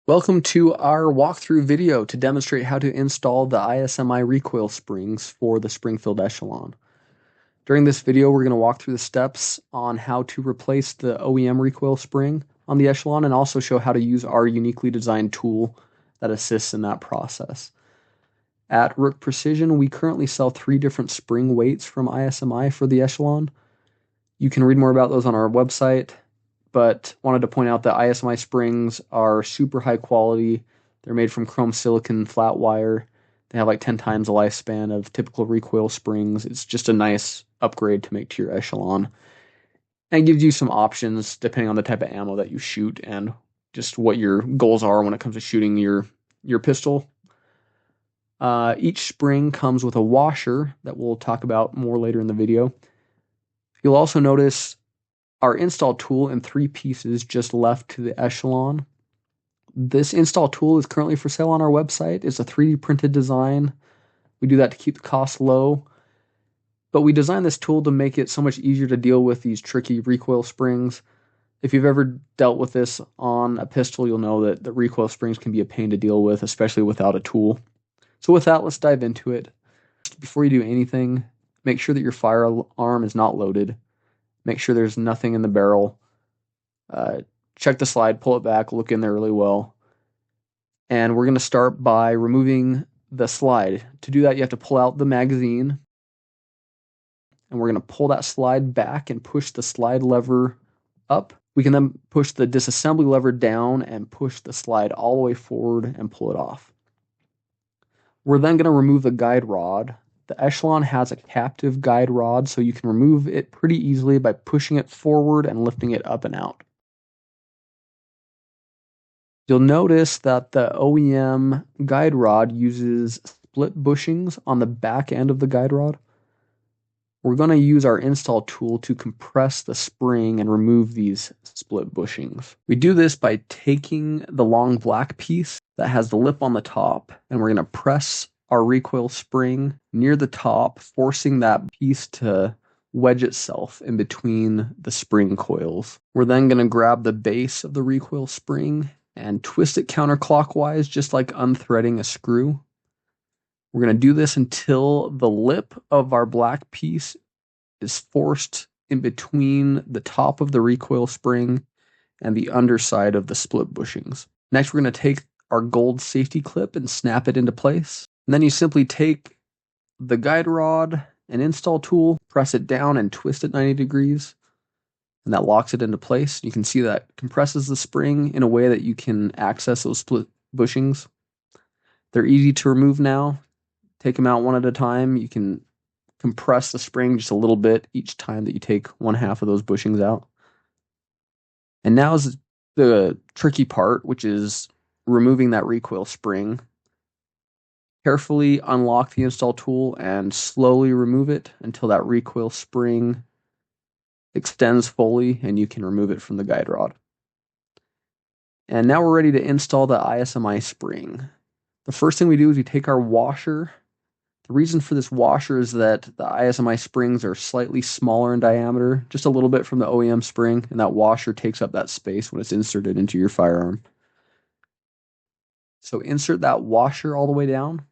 Welcome to our walkthrough video to demonstrate how to install the ISMI recoil springs for the Springfield Echelon. During this video, we're going to walk through the steps on how to replace the OEM recoil spring on the Echelon and also show how to use our uniquely designed tool that assists in that process. At Rook Precision, we currently sell 3 different spring weights from ISMI for the Echelon. You can read more about those on our website, but wanted to point out that ISMI springs are super high quality. They're made from chrome silicon flat wire. They have like 10 times the lifespan of typical recoil springs. It's just a nice upgrade to make to your Echelon. And gives you some options depending on the type of ammo that you shoot and just what your goals are when it comes to shooting your pistol. Each spring comes with a washer that we'll talk about more later in the video. You'll also notice our install tool in 3 pieces just left to the Echelon. This install tool is currently for sale on our website. It's a 3D printed design. We do that to keep the cost low. But we designed this tool to make it so much easier to deal with these tricky recoil springs. If you've ever dealt with this on a pistol, you'll know that the recoil springs can be a pain to deal with, especially without a tool. So with that, let's dive into it. Before you do anything, make sure that your firearm is not loaded. Make sure there's nothing in the barrel. Check the slide, pull it back, look in there really well. And we're going to start by removing the slide. To do that, you have to pull out the magazine. And we're going to pull that slide back and push the slide lever up. We can then push the disassembly lever down and push the slide all the way forward and pull it off. We're then going to remove the guide rod. The Echelon has a captive guide rod, so you can remove it pretty easily by pushing it forward and lifting it up and out. You'll notice that the OEM guide rod uses split bushings on the back end of the guide rod. We're going to use our install tool to compress the spring and remove these split bushings. We do this by taking the long black piece that has the lip on the top, and we're going to press our recoil spring near the top, forcing that piece to wedge itself in between the spring coils. We're then going to grab the base of the recoil spring and twist it counterclockwise, just like unthreading a screw. We're going to do this until the lip of our black piece is forced in between the top of the recoil spring and the underside of the split bushings. Next, we're going to take our gold safety clip and snap it into place. And then you simply take the guide rod and install tool, press it down and twist it 90 degrees, and that locks it into place. You can see that compresses the spring in a way that you can access those split bushings. They're easy to remove now. Take them out one at a time. You can compress the spring just a little bit each time that you take one half of those bushings out. And now is the tricky part, which is removing that recoil spring. Carefully unlock the install tool and slowly remove it until that recoil spring extends fully and you can remove it from the guide rod. And now we're ready to install the ISMI spring. The first thing we do is we take our washer. The reason for this washer is that the ISMI springs are slightly smaller in diameter, just a little bit from the OEM spring, and that washer takes up that space when it's inserted into your firearm. So insert that washer all the way down,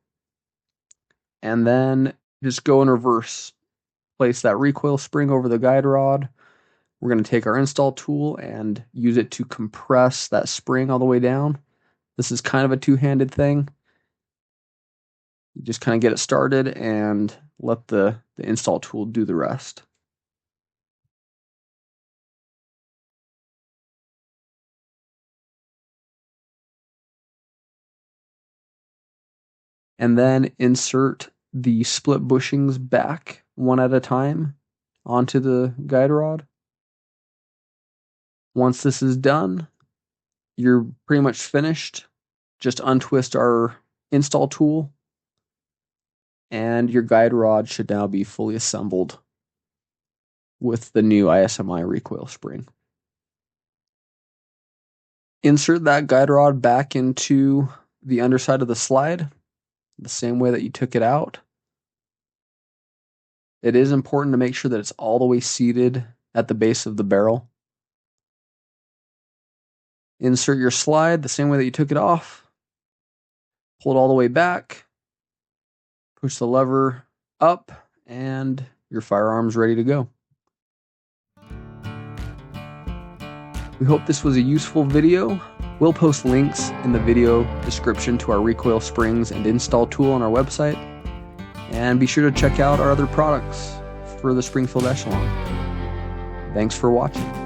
and then just go in reverse. Place that recoil spring over the guide rod. We're going to take our install tool and use it to compress that spring all the way down. This is kind of a two-handed thing. You just kind of get it started and let the install tool do the rest. And then insert the split bushings back one at a time onto the guide rod. Once this is done, you're pretty much finished. Just untwist our install tool, and your guide rod should now be fully assembled with the new ISMI recoil spring. Insert that guide rod back into the underside of the slide, the same way that you took it out. It is important to make sure that it's all the way seated at the base of the barrel. Insert your slide the same way that you took it off. Pull it all the way back. Push the lever up, and your firearm's ready to go. We hope this was a useful video. We'll post links in the video description to our recoil springs and install tool on our website. And be sure to check out our other products for the Springfield Echelon. Thanks for watching.